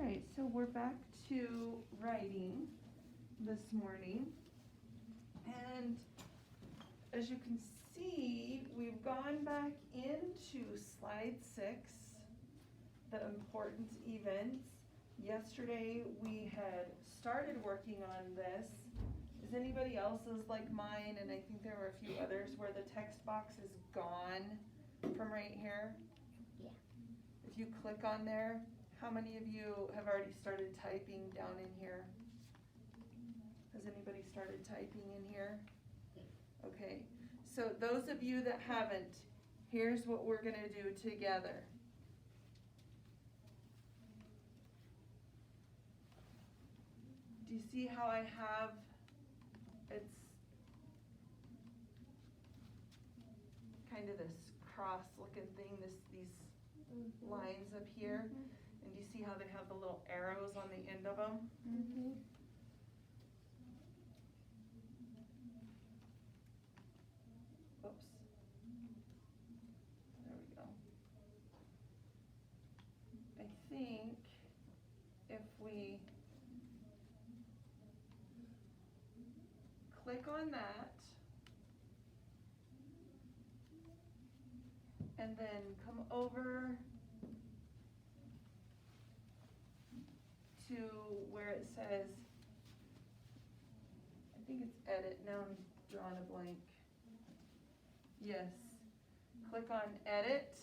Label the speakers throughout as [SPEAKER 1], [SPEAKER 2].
[SPEAKER 1] right, so we're back to writing this morning. And as you can see, we've gone back into slide 6, the important events. Yesterday, we had started working on this. Is anybody else's like mine? And I think there were a few others where the text box is gone from right here.
[SPEAKER 2] Yeah.
[SPEAKER 1] If you click on there, how many of you have already started typing down in here? Has anybody started typing in here? Okay, so those of you that haven't, here's what we're gonna do together. Do you see how I have, it's kind of this cross looking thing, these lines up here? And do you see how they have the little arrows on the end of them?
[SPEAKER 2] Mm-hmm.
[SPEAKER 1] Oops. There we go. I think if we click on that and then come over to where it says, I think it's edit, now I'm drawing a blank. Yes, click on edit.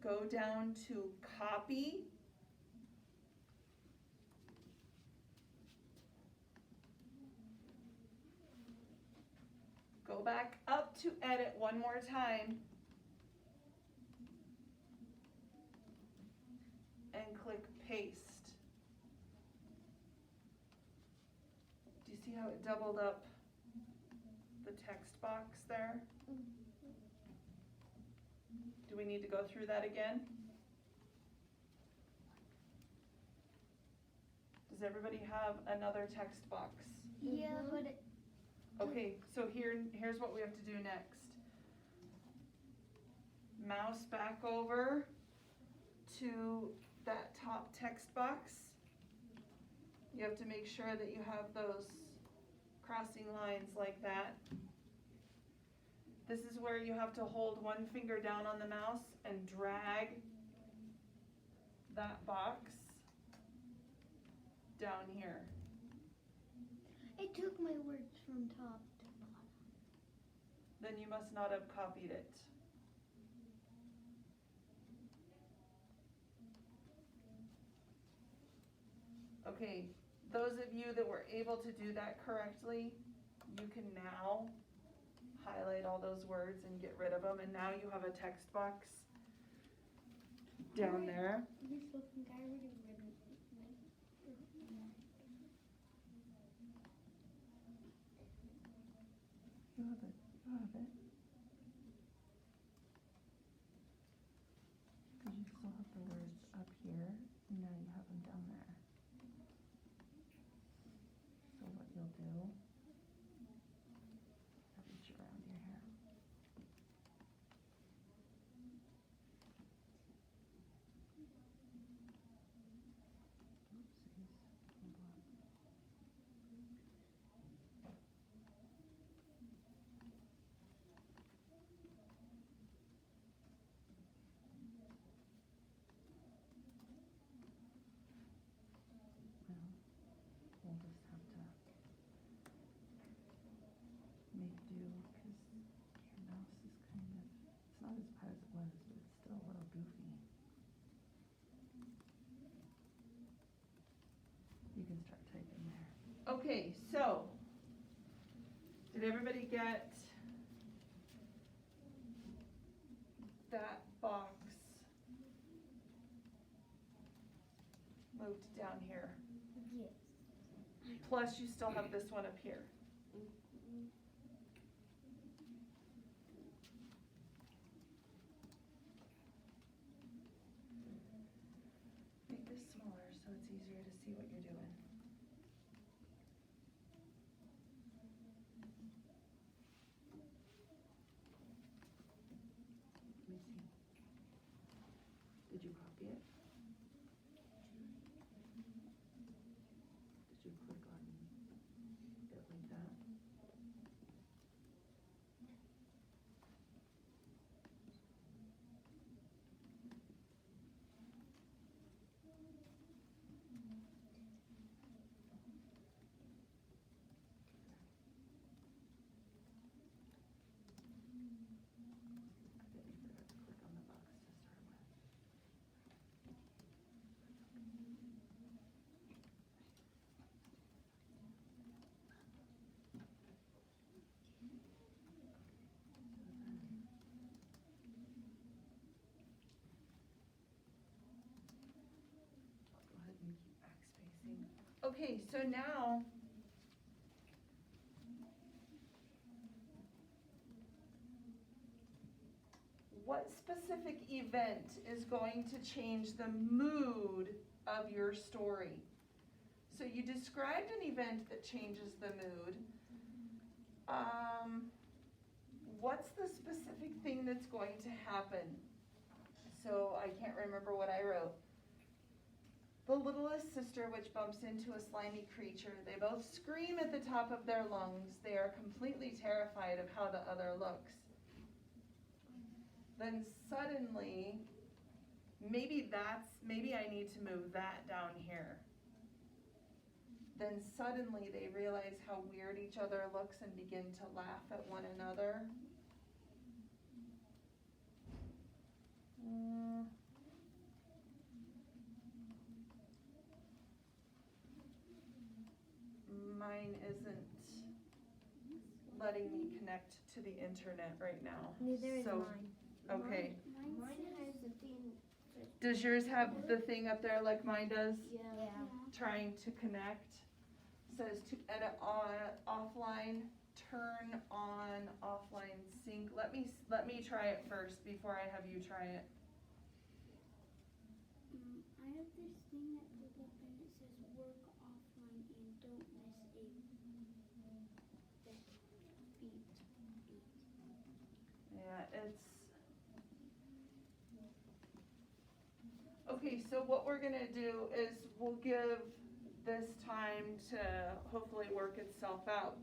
[SPEAKER 1] Go down to copy. Go back up to edit one more time. And click paste. Do you see how it doubled up the text box there? Do we need to go through that again? Does everybody have another text box?
[SPEAKER 2] Yeah, but it,
[SPEAKER 1] Okay, so here's what we have to do next. Mouse back over to that top text box. You have to make sure that you have those crossing lines like that. This is where you have to hold one finger down on the mouse and drag that box down here.
[SPEAKER 2] it took my words from top to bottom.
[SPEAKER 1] Then you must not have copied it. Okay, those of you that were able to do that correctly, you can now highlight all those words and get rid of them, and now you have a text box down there.
[SPEAKER 2] This looking guy really written.
[SPEAKER 1] You have it, you have it. Because you still have the words up here, and now you have them down there. So what you'll do, I'll reach around your hair. Oopsies, hold on. Well, we'll just have to make do, because your mouse is kind of, it's not as bad as it was, but it's still a little goofy. You can start typing there. Okay, so, did everybody get that box moved down here?
[SPEAKER 2] Yes.
[SPEAKER 1] Plus you still have this one up here. Make this smaller so it's easier to see what you're doing. Let me see. Did you copy it? Did you click on it like that? I bet you forgot to click on the box to start with. I'll go ahead and keep backspacing. Okay, so now what specific event is going to change the mood of your story? So you described an event that changes the mood. What's the specific thing that's going to happen? So I can't remember what I wrote. The littlest sister which bumps into a slimy creature. They both scream at the top of their lungs. They are completely terrified of how the other looks. Then suddenly, maybe I need to move that down here. Then suddenly they realize how weird each other looks and begin to laugh at one another. Mine isn't letting me connect to the internet right now.
[SPEAKER 2] Neither is
[SPEAKER 1] So,
[SPEAKER 2] mine.
[SPEAKER 1] okay.
[SPEAKER 2] Mine has the thing.
[SPEAKER 1] Does yours have the thing up there like mine does?
[SPEAKER 2] Yeah.
[SPEAKER 1] Trying to connect. Says to edit on offline, turn on offline sync. Let me try it first before I have you try it.
[SPEAKER 2] I have this thing that goes up and it says work offline and don't miss a beat.
[SPEAKER 1] Yeah, it's okay. So what we're gonna do is we'll give this time to hopefully work itself out.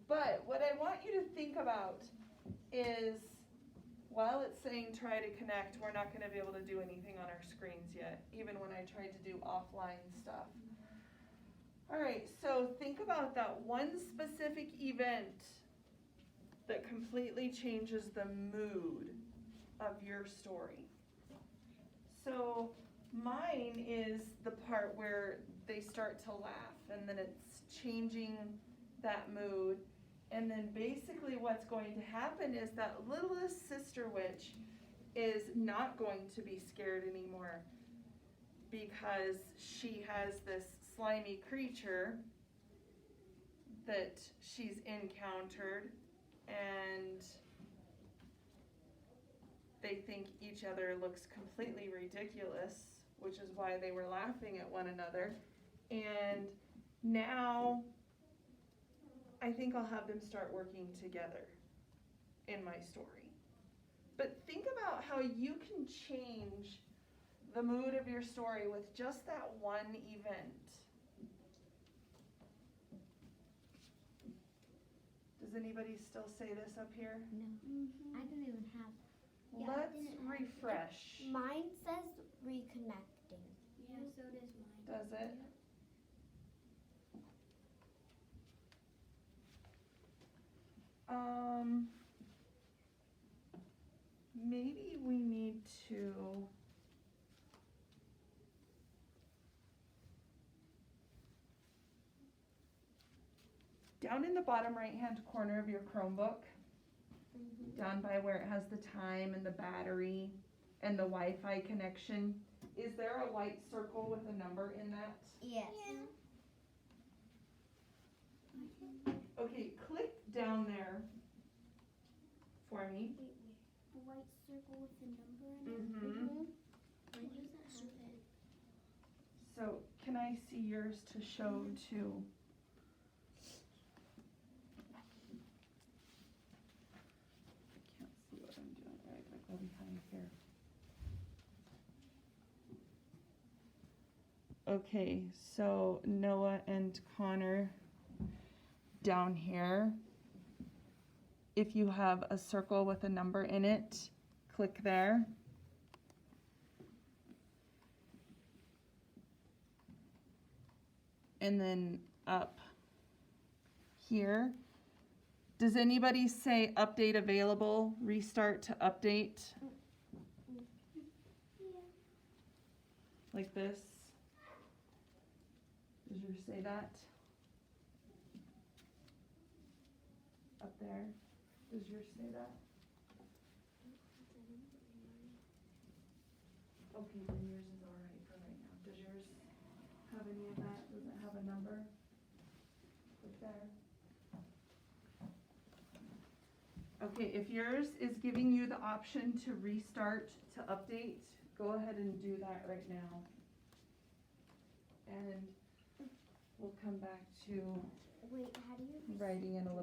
[SPEAKER 1] But what I want you to think about is, while it's saying try to connect, we're not gonna be able to do anything on our screens yet, even when I tried to do offline stuff. All right, so think about that one specific event that completely changes the mood of your story. So mine is the part where they start to laugh and then it's changing that mood. And then basically what's going to happen is that littlest sister witch is not going to be scared anymore because she has this slimy creature that she's encountered, and they think each other looks completely ridiculous, which is why they were laughing at one another. And now I think I'll have them start working together in my story. But think about how you can change the mood of your story with just that one event. Does anybody still say this up here?
[SPEAKER 2] No. I don't even have. Yeah,
[SPEAKER 1] Let's refresh.
[SPEAKER 2] Mine says reconnecting. Yeah, so does mine.
[SPEAKER 1] Does it? Maybe we need to down in the bottom right hand corner of your Chromebook, down by where it has the time and the battery and the Wi-Fi connection, is there a white circle with a number in that?
[SPEAKER 2] Yes.
[SPEAKER 1] Okay, click down there for me.
[SPEAKER 2] A white circle with a number in it?
[SPEAKER 1] Mm-hmm.
[SPEAKER 2] Mine doesn't have it.
[SPEAKER 1] So can I see yours to show too? I can't see what I'm doing. Right, like go behind here. Okay, so Noah and Connor down here. If you have a circle with a number in it, click there. And then up here. Does anybody say update available, restart to update?
[SPEAKER 2] Yeah.
[SPEAKER 1] Like this? Does yours say that? Up there? Does yours say that? Okay, then yours is all right for right now. Does yours have any of that? Does it have a number? Click there. Okay, if yours is giving you the option to restart to update, go ahead and do that right now. And we'll come back to
[SPEAKER 2] Wait, how do you?
[SPEAKER 1] writing in a little